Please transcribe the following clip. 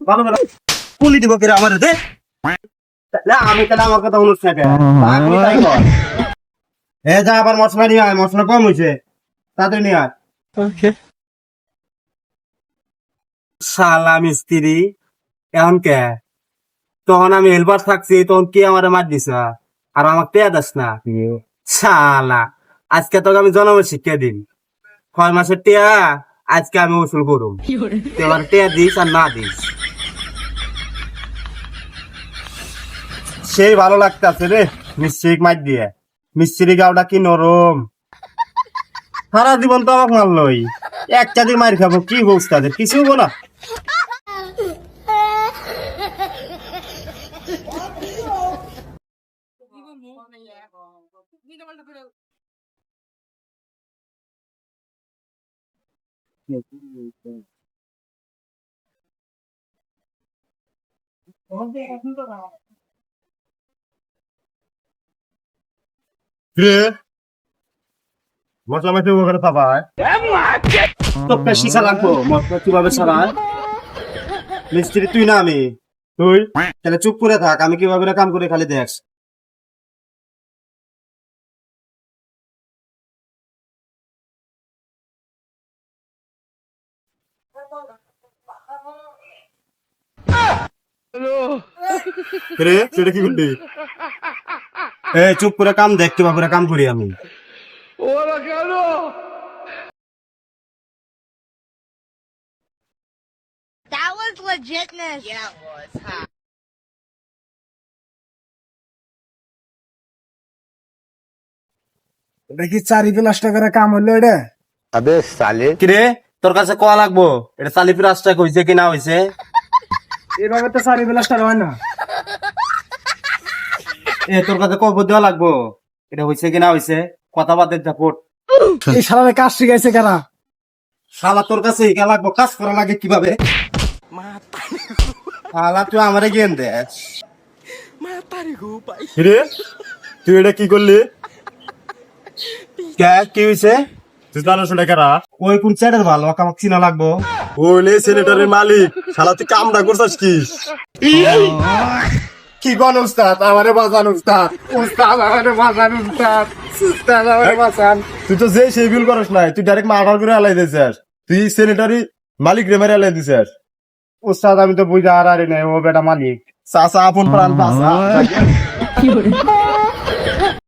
ভালো ভালো পুলি দিব কেরে আমার দে আমি তাহলে আমার কথা শুনুস না আপনি তাই কর যা আবার মশলা নিয়ে আয় মশলা কম হয়েছে তাড়াতাড়ি নিয়ে আয় শালা মিস্ত্রি এখন কে তখন আমি হেল্পার থাকছি তখন কে আমার মার দিছ আর আমাকে টেয়া দাস না শালা আজকে তোকে আমি জন্মের শিক্ষা দিন 6 মাসের টেয়া আজকে আমি উসুল করুম এবার টেয়া দিস আর না দিস সেই ভালো লাগতেছে রে মিস্ত্রি মার দিয়ে মিস্ত্রি গাওটা কি নরম সারা জীবন তো আমাকে মারলই এক চাঁদি মার খাবো কি বসতে কিছু না মশলা মাটি ওখানে পাবায় তোকে শিখা লাগবো মশলা কিভাবে ছাড়ায় মিস্ত্রি তুই না আমি তুই তাহলে চুপ করে থাক আমি কিভাবে কাম করে খালি দেখ রে সেটা কি করলি চুপ করে কাম দেখ কিভাবে কাম করি আমি That was legitness. Yeah, it was. Huh? এটা কি 4-5 টাকার কাম হলো এটা? अबे साले কিরে তোর কাছে কোয়া লাগবো এটা 40 টাকা হয়েছে কিনা হয়েছে এভাবে তো 4-5 টাকা হয় না। তোর কাছে কবে দেওয়া লাগবো এটা হয়েছে কিনা হয়েছে কথা বাদ দে পড় এই শালারে কাজ শিখাইছে কারা? শালা তোর কাছে একা লাগবো কাজ করা লাগে কিভাবে শালা তুই আমারে জ্ঞান দে রে তুই এটা কি করলি কি হয়েছে তুই জানো শুনে কারা ওই কোন চ্যাটের ভালো আমাকে চিনা লাগবো ওইলে সেনেটারের মালিক শালা তুই কামটা করছিস কি কোন উস্তাদ আমারে বাজান উস্তাদ উস্তাদ আমারে বাজান উস্তাদ উস্তাদ আমারে বাজান তুই তো যে সেই বিল করস নাই তুই ডাইরেক্ট মার্ডার করে আলাই দিছিস তুই সেনেটারি মালিক রে মেরে আলাই দিছিস উস্তাদ আমি তো বুঝা আর নাই ও বেটা মালিক চাচা আপন প্রাণ বাঁচা